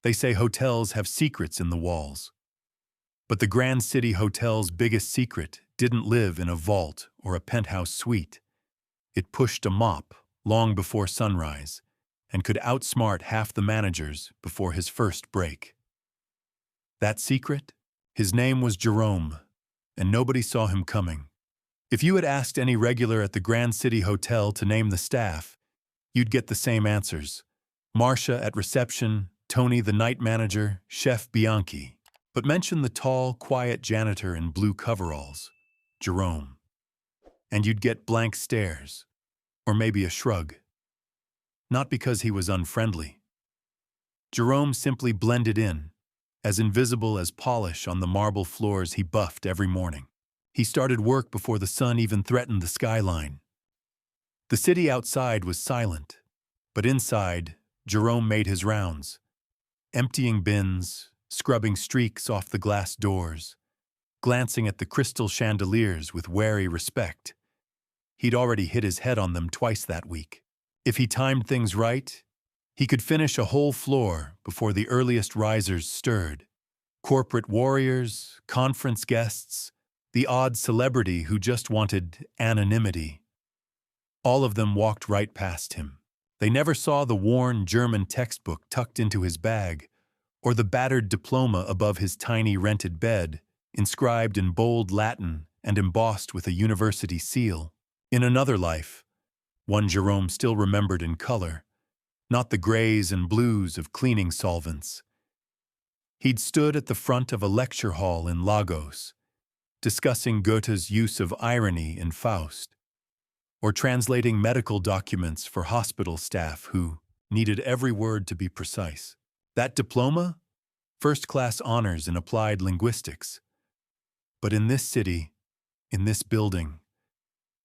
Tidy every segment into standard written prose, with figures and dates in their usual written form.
They say hotels have secrets in the walls. But the Grand City Hotel's biggest secret didn't live in a vault or a penthouse suite. It pushed a mop long before sunrise and could outsmart half the managers before his first break. That secret? His name was Jerome, and nobody saw him coming. If you had asked any regular at the Grand City Hotel to name the staff, you'd get the same answers. Marcia at reception, Tony the night manager, Chef Bianchi. But mention the tall, quiet janitor in blue coveralls, Jerome, and you'd get blank stares, or maybe a shrug. Not because he was unfriendly. Jerome simply blended in, as invisible as polish on the marble floors he buffed every morning. He started work before the sun even threatened the skyline. The city outside was silent, but inside, Jerome made his rounds, emptying bins, scrubbing streaks off the glass doors, glancing at the crystal chandeliers with wary respect. He'd already hit his head on them twice that week. If he timed things right, he could finish a whole floor before the earliest risers stirred. Corporate warriors, conference guests, the odd celebrity who just wanted anonymity. All of them walked right past him. They never saw the worn German textbook tucked into his bag, or the battered diploma above his tiny rented bed, inscribed in bold Latin and embossed with a university seal. In another life, one Jerome still remembered in color, not the grays and blues of cleaning solvents. He'd stood at the front of a lecture hall in Lagos, discussing Goethe's use of irony in Faust, or translating medical documents for hospital staff who needed every word to be precise. That diploma? First-class honors in applied linguistics. But in this city, in this building,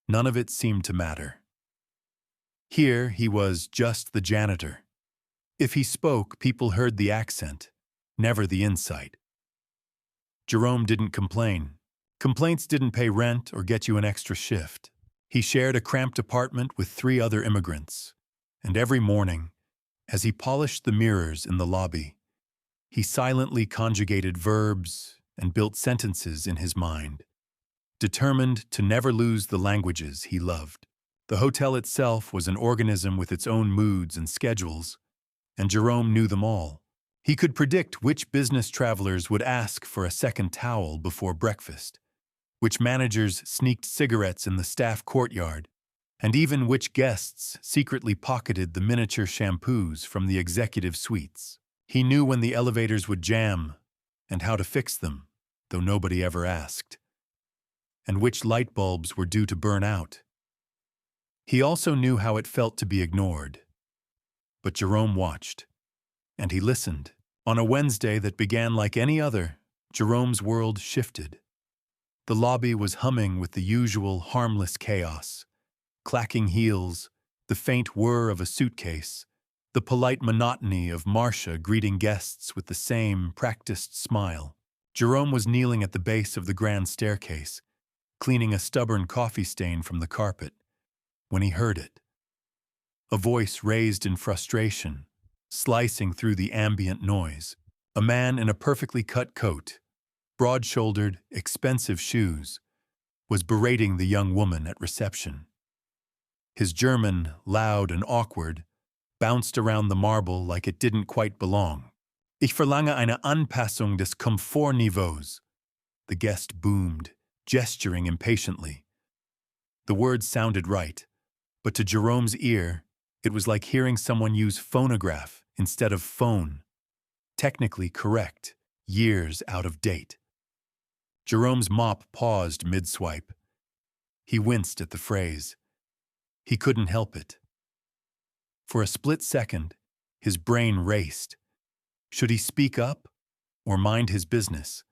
none of it seemed to matter. Here he was just the janitor. If he spoke, people heard the accent, never the insight. Jerome didn't complain. Complaints didn't pay rent or get you an extra shift. He shared a cramped apartment with 3 other immigrants, and every morning, as he polished the mirrors in the lobby, he silently conjugated verbs and built sentences in his mind, determined to never lose the languages he loved. The hotel itself was an organism with its own moods and schedules, and Jerome knew them all. He could predict which business travelers would ask for a second towel before breakfast, which managers sneaked cigarettes in the staff courtyard, and even which guests secretly pocketed the miniature shampoos from the executive suites. He knew when the elevators would jam and how to fix them, though nobody ever asked, and which light bulbs were due to burn out. He also knew how it felt to be ignored. But Jerome watched, and he listened. On a Wednesday that began like any other, Jerome's world shifted. The lobby was humming with the usual harmless chaos. Clacking heels, the faint whir of a suitcase, the polite monotony of Marcia greeting guests with the same practiced smile. Jerome was kneeling at the base of the grand staircase, cleaning a stubborn coffee stain from the carpet, when he heard it. A voice raised in frustration, slicing through the ambient noise. A man in a perfectly cut coat, broad-shouldered, expensive shoes, was berating the young woman at reception. His German, loud and awkward, bounced around the marble like it didn't quite belong. Ich verlange eine Anpassung des Komfortniveaus. The guest boomed, gesturing impatiently. The words sounded right, but to Jerome's ear, it was like hearing someone use phonograph instead of phone. Technically correct, years out of date. Jerome's mop paused mid-swipe. He winced at the phrase. He couldn't help it. For a split second, his brain raced. Should he speak up or mind his business?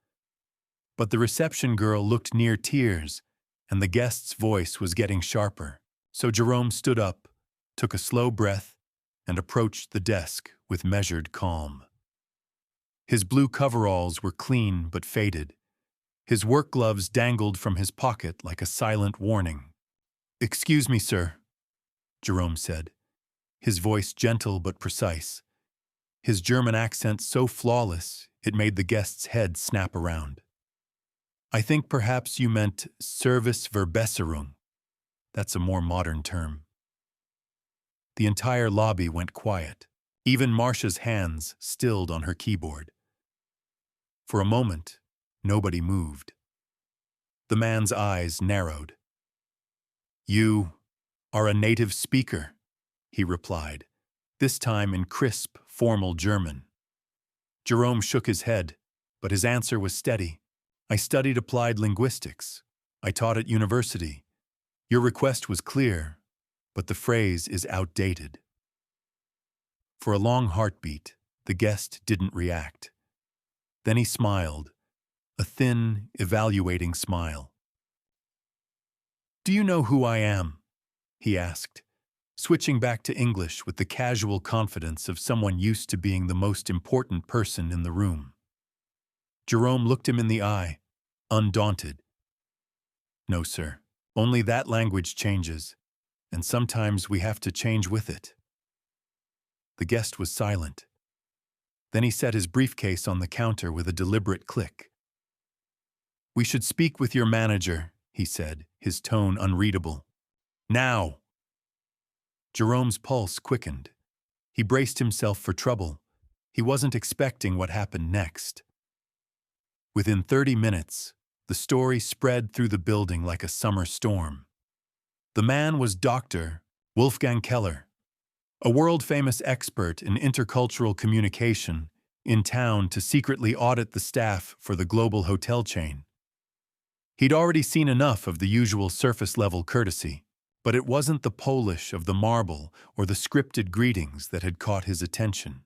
But the reception girl looked near tears, and the guest's voice was getting sharper. So Jerome stood up, took a slow breath, and approached the desk with measured calm. His blue coveralls were clean but faded. His work gloves dangled from his pocket like a silent warning. "Excuse me, sir," Jerome said, his voice gentle but precise. his German accent so flawless it made the guest's head snap around. I think perhaps you meant Serviceverbesserung. That's a more modern term. The entire lobby went quiet. Even Marcia's hands stilled on her keyboard. For a moment, nobody moved. The man's eyes narrowed. You are a native speaker, he replied, this time in crisp, formal German. Jerome shook his head, but his answer was steady. I studied applied linguistics. I taught at university. Your request was clear, but the phrase is outdated. For a long heartbeat, the guest didn't react. Then he smiled, a thin, evaluating smile. Do you know who I am? He asked, switching back to English with the casual confidence of someone used to being the most important person in the room. Jerome looked him in the eye, undaunted. No, sir. Only that language changes, and sometimes we have to change with it. The guest was silent. Then he set his briefcase on the counter with a deliberate click. We should speak with your manager, he said, his tone unreadable. Now! Jerome's pulse quickened. He braced himself for trouble. He wasn't expecting what happened next. Within 30 minutes, the story spread through the building like a summer storm. The man was Dr. Wolfgang Keller, a world-famous expert in intercultural communication, in town to secretly audit the staff for the global hotel chain. He'd already seen enough of the usual surface-level courtesy, but it wasn't the polish of the marble or the scripted greetings that had caught his attention.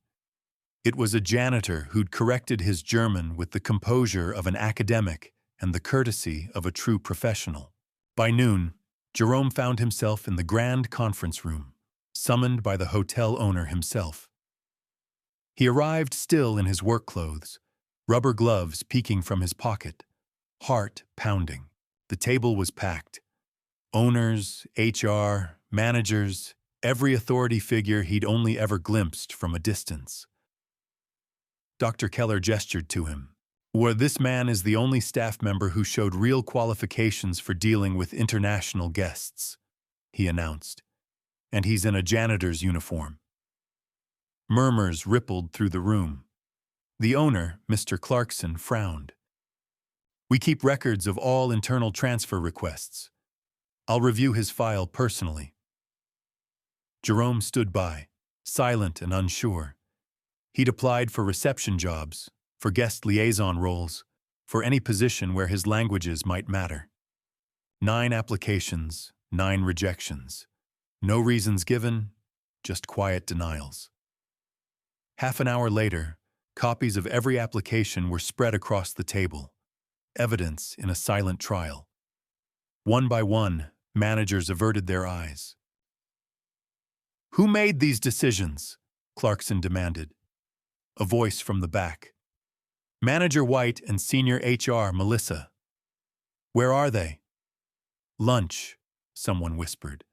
It was a janitor who'd corrected his German with the composure of an academic and the courtesy of a true professional. By noon, Jerome found himself in the grand conference room, summoned by the hotel owner himself. He arrived still in his work clothes, rubber gloves peeking from his pocket, heart pounding. The table was packed. Owners, HR, managers, every authority figure he'd only ever glimpsed from a distance. Dr. Keller gestured to him. Well, this man is the only staff member who showed real qualifications for dealing with international guests, he announced, and he's in a janitor's uniform. Murmurs rippled through the room. The owner, Mr. Clarkson, frowned. We keep records of all internal transfer requests. I'll review his file personally. Jerome stood by, silent and unsure. He'd applied for reception jobs, for guest liaison roles, for any position where his languages might matter. 9 applications, 9 rejections. No reasons given, just quiet denials. Half an hour later, copies of every application were spread across the table, evidence in a silent trial. One by one, managers averted their eyes. Who made these decisions? Clarkson demanded. A voice from the back. Manager White and Senior HR Melissa. Where are they? Lunch, someone whispered.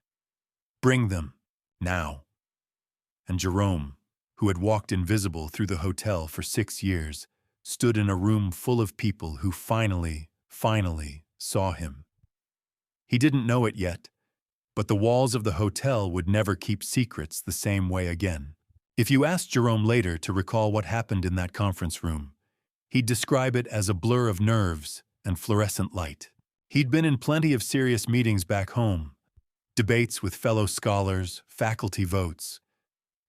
Bring them, now. And Jerome, who had walked invisible through the hotel for 6 years, stood in a room full of people who finally saw him. He didn't know it yet, but the walls of the hotel would never keep secrets the same way again. If you asked Jerome later to recall what happened in that conference room, he'd describe it as a blur of nerves and fluorescent light. He'd been in plenty of serious meetings back home, debates with fellow scholars, faculty votes,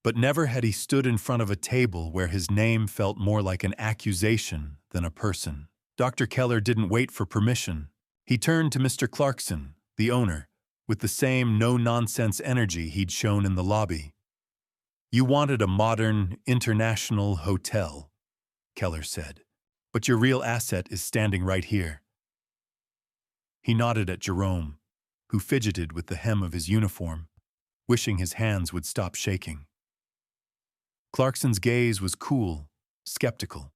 but never had he stood in front of a table where his name felt more like an accusation than a person. Dr. Keller didn't wait for permission. He turned to Mr. Clarkson, the owner, with the same no-nonsense energy he'd shown in the lobby. You wanted a modern, international hotel, Keller said, but your real asset is standing right here. He nodded at Jerome, who fidgeted with the hem of his uniform, wishing his hands would stop shaking. Clarkson's gaze was cool, skeptical.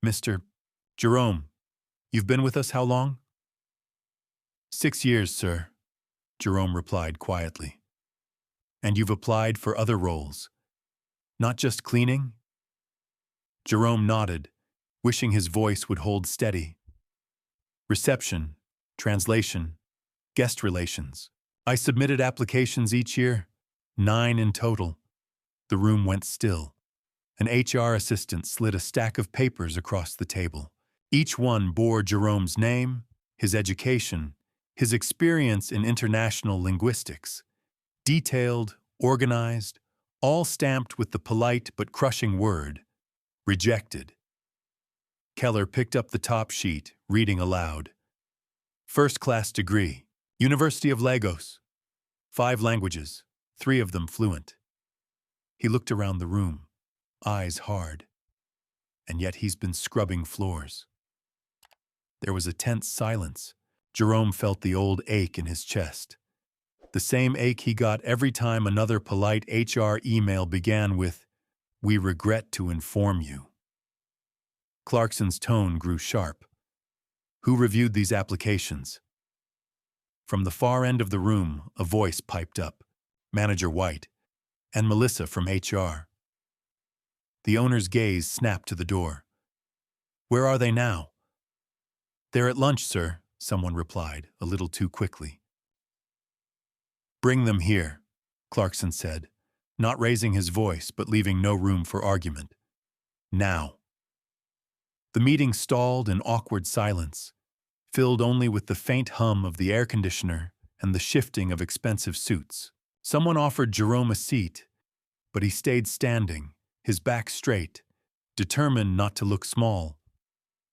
Mr. Jerome, you've been with us how long? 6 years, sir, Jerome replied quietly. And you've applied for other roles. Not just cleaning? Jerome nodded, wishing his voice would hold steady. Reception, translation, guest relations. I submitted applications each year, 9 in total. The room went still. An HR assistant slid a stack of papers across the table. Each one bore Jerome's name, his education, his experience in international linguistics. Detailed, organized, all stamped with the polite but crushing word, rejected. Keller picked up the top sheet, reading aloud. First-class degree, University of Lagos. 5 languages, 3 of them fluent. He looked around the room, eyes hard. And yet he's been scrubbing floors. There was a tense silence. Jerome felt the old ache in his chest. The same ache he got every time another polite HR email began with, "We regret to inform you." Clarkson's tone grew sharp. Who reviewed these applications? From the far end of the room, a voice piped up. Manager White and Melissa from HR. The owner's gaze snapped to the door. Where are they now? They're at lunch, sir, someone replied, a little too quickly. Bring them here, Clarkson said, not raising his voice but leaving no room for argument. Now. The meeting stalled in awkward silence, filled only with the faint hum of the air conditioner and the shifting of expensive suits. Someone offered Jerome a seat, but he stayed standing, his back straight, determined not to look small.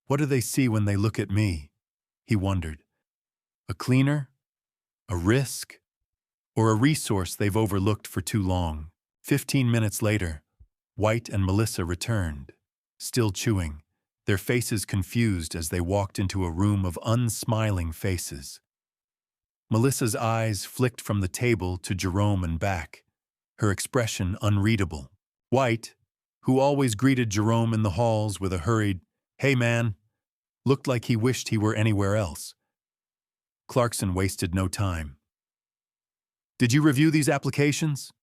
What do they see when they look at me? He wondered. A cleaner? A risk? Or a resource they've overlooked for too long? 15 minutes later, White and Melissa returned, still chewing, their faces confused as they walked into a room of unsmiling faces. Melissa's eyes flicked from the table to Jerome and back, her expression unreadable. White, who always greeted Jerome in the halls with a hurried, "Hey man," looked like he wished he were anywhere else. Clarkson wasted no time. Did you review these applications?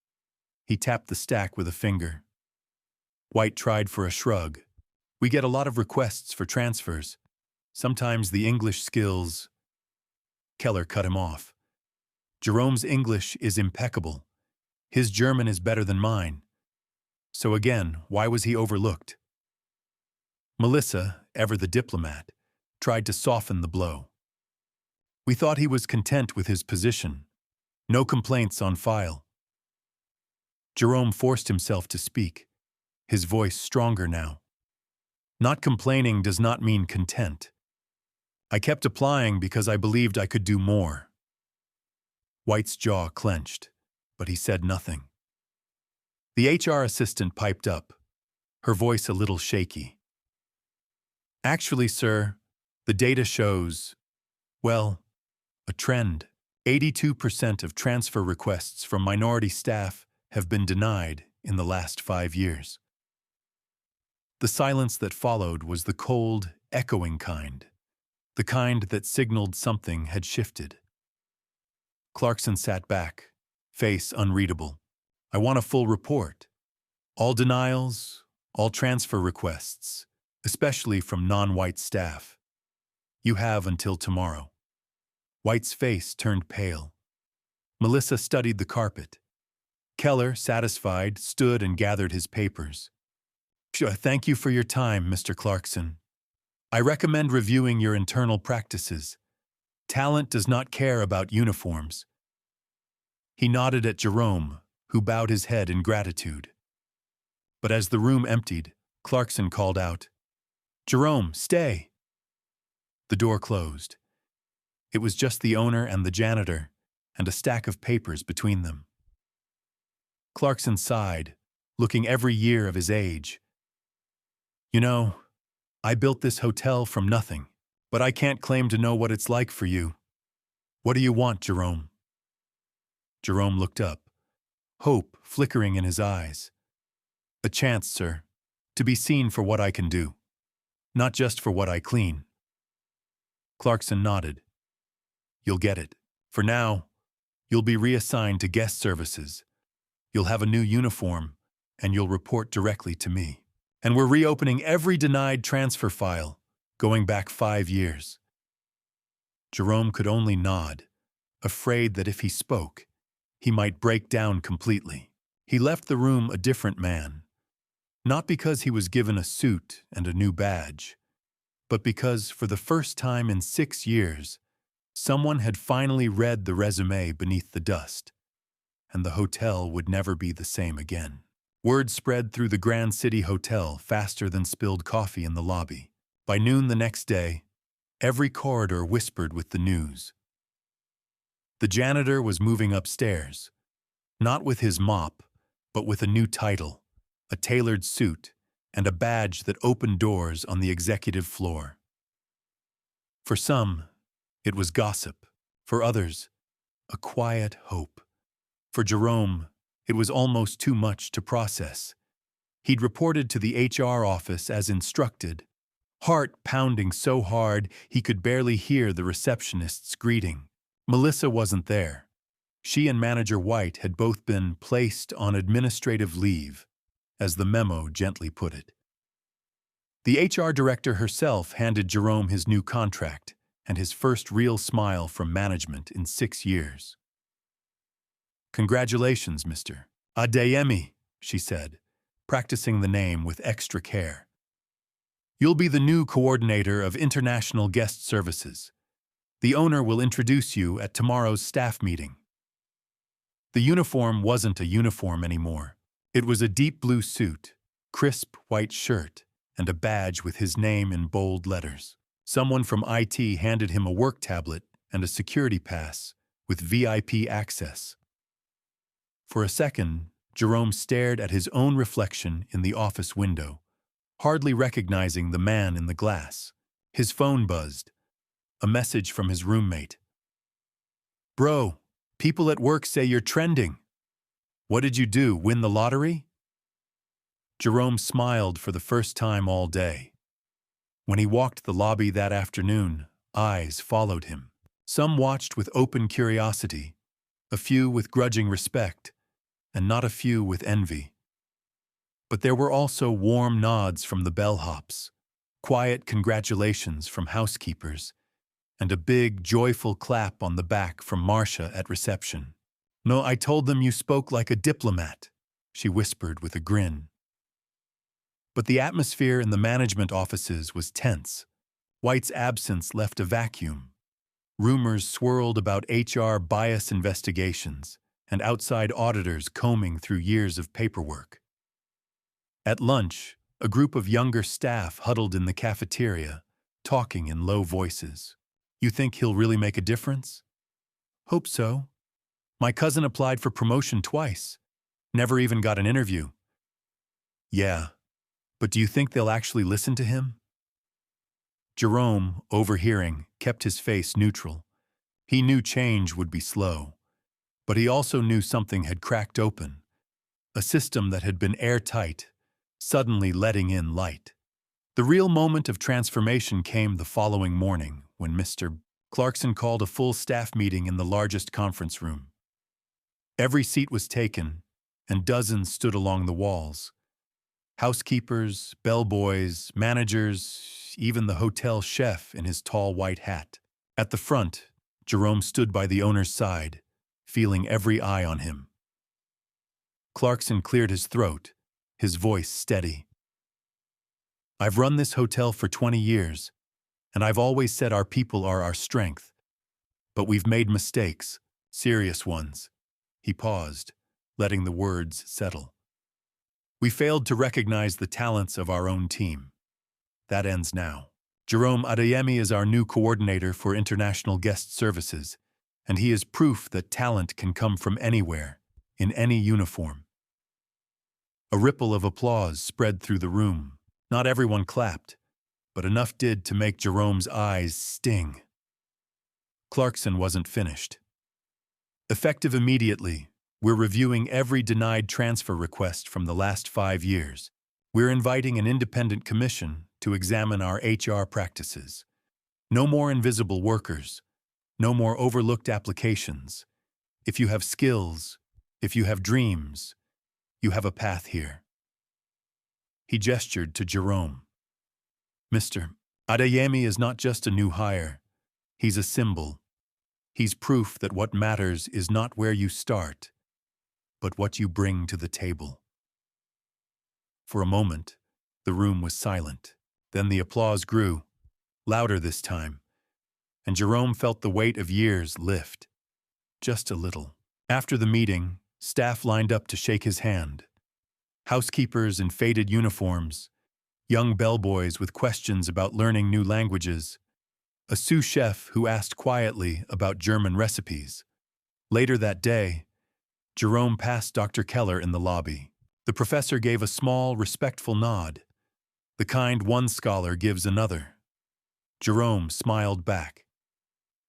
He tapped the stack with a finger. White tried for a shrug. We get a lot of requests for transfers. Sometimes the English skills... Keller cut him off. Jerome's English is impeccable. His German is better than mine. So again, why was he overlooked? Melissa, ever the diplomat, tried to soften the blow. We thought he was content with his position. No complaints on file. Jerome forced himself to speak, his voice stronger now. Not complaining does not mean content. I kept applying because I believed I could do more. White's jaw clenched, but he said nothing. The HR assistant piped up, her voice a little shaky. Actually, sir, the data shows, well, a trend. 82% of transfer requests from minority staff have been denied in the last 5 years. The silence that followed was the cold, echoing kind, the kind that signaled something had shifted. Clarkson sat back, face unreadable. I want a full report. All denials, all transfer requests, especially from non-white staff. You have until tomorrow. White's face turned pale. Melissa studied the carpet. Keller, satisfied, stood and gathered his papers. Thank you for your time, Mr. Clarkson. I recommend reviewing your internal practices. Talent does not care about uniforms. He nodded at Jerome, who bowed his head in gratitude. But as the room emptied, Clarkson called out, Jerome, stay! The door closed. It was just the owner and the janitor, and a stack of papers between them. Clarkson sighed, looking every year of his age. You know, I built this hotel from nothing, but I can't claim to know what it's like for you. What do you want, Jerome? Jerome looked up, hope flickering in his eyes. A chance, sir, to be seen for what I can do, not just for what I clean. Clarkson nodded. You'll get it. For now, you'll be reassigned to guest services. You'll have a new uniform, and you'll report directly to me. And we're reopening every denied transfer file, going back 5 years. Jerome could only nod, afraid that if he spoke, he might break down completely. He left the room a different man, not because he was given a suit and a new badge, but because, for the first time in 6 years, someone had finally read the resume beneath the dust, and the hotel would never be the same again. Word spread through the Grand City Hotel faster than spilled coffee in the lobby. By noon the next day, every corridor whispered with the news. The janitor was moving upstairs, not with his mop, but with a new title, a tailored suit, and a badge that opened doors on the executive floor. For some, it was gossip. For others, a quiet hope. For Jerome, it was almost too much to process. He'd reported to the HR office as instructed, heart pounding so hard he could barely hear the receptionist's greeting. Melissa wasn't there. She and Manager White had both been placed on administrative leave, as the memo gently put it. The HR director herself handed Jerome his new contract and his first real smile from management in 6 years. "Congratulations, Mr. Adeyemi," she said, practicing the name with extra care. "You'll be the new coordinator of international guest services. The owner will introduce you at tomorrow's staff meeting." The uniform wasn't a uniform anymore. It was a deep blue suit, crisp white shirt, and a badge with his name in bold letters. Someone from IT handed him a work tablet and a security pass with VIP access. For a second, Jerome stared at his own reflection in the office window, hardly recognizing the man in the glass. His phone buzzed. A message from his roommate. "Bro, people at work say you're trending. What did you do, win the lottery?" Jerome smiled for the first time all day. When he walked the lobby that afternoon, eyes followed him. Some watched with open curiosity, a few with grudging respect, and not a few with envy. But there were also warm nods from the bellhops, quiet congratulations from housekeepers, and a big, joyful clap on the back from Marcia at reception. "No, I told them you spoke like a diplomat," she whispered with a grin. But the atmosphere in the management offices was tense. White's absence left a vacuum. Rumors swirled about HR bias investigations and outside auditors combing through years of paperwork. At lunch, a group of younger staff huddled in the cafeteria, talking in low voices. "You think he'll really make a difference?" "Hope so. My cousin applied for promotion twice. Never even got an interview." "Yeah, but do you think they'll actually listen to him?" Jerome, overhearing, kept his face neutral. He knew change would be slow, but he also knew something had cracked open, a system that had been airtight, suddenly letting in light. The real moment of transformation came the following morning when Mr. Clarkson called a full staff meeting in the largest conference room. Every seat was taken, and dozens stood along the walls. Housekeepers, bellboys, managers, even the hotel chef in his tall white hat. At the front, Jerome stood by the owner's side, feeling every eye on him. Clarkson cleared his throat, his voice steady. "I've run this hotel for 20 years, and I've always said our people are our strength. But we've made mistakes, serious ones." He paused, letting the words settle. "We failed to recognize the talents of our own team. That ends now. Jerome Adeyemi is our new coordinator for international guest services, and he is proof that talent can come from anywhere, in any uniform." A ripple of applause spread through the room. Not everyone clapped, but enough did to make Jerome's eyes sting. Clarkson wasn't finished. "Effective immediately, we're reviewing every denied transfer request from the last 5 years. We're inviting an independent commission to examine our HR practices. No more invisible workers. No more overlooked applications. If you have skills, if you have dreams, you have a path here." He gestured to Jerome. Mr. Adeyemi is not just a new hire. He's a symbol. He's proof that what matters is not where you start, but what you bring to the table. For a moment, the room was silent. Then the applause grew, louder this time, and Jerome felt the weight of years lift, just a little. After the meeting, staff lined up to shake his hand. Housekeepers in faded uniforms, young bellboys with questions about learning new languages, a sous chef who asked quietly about German recipes. Later that day, Jerome passed Dr. Keller in the lobby. The professor gave a small, respectful nod, the kind one scholar gives another. Jerome smiled back.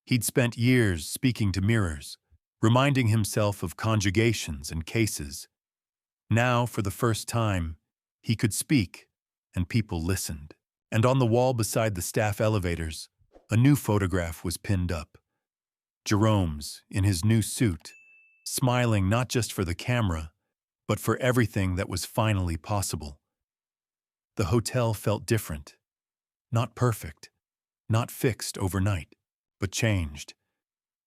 He'd spent years speaking to mirrors, reminding himself of conjugations and cases. Now, for the first time, he could speak, and people listened. And on the wall beside the staff elevators, a new photograph was pinned up. Jerome's, in his new suit, smiling not just for the camera, but for everything that was finally possible. The hotel felt different. Not perfect, not fixed overnight, but changed.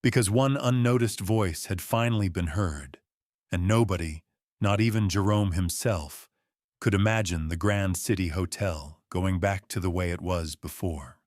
Because one unnoticed voice had finally been heard, and nobody, not even Jerome himself, could imagine the Grand City Hotel going back to the way it was before.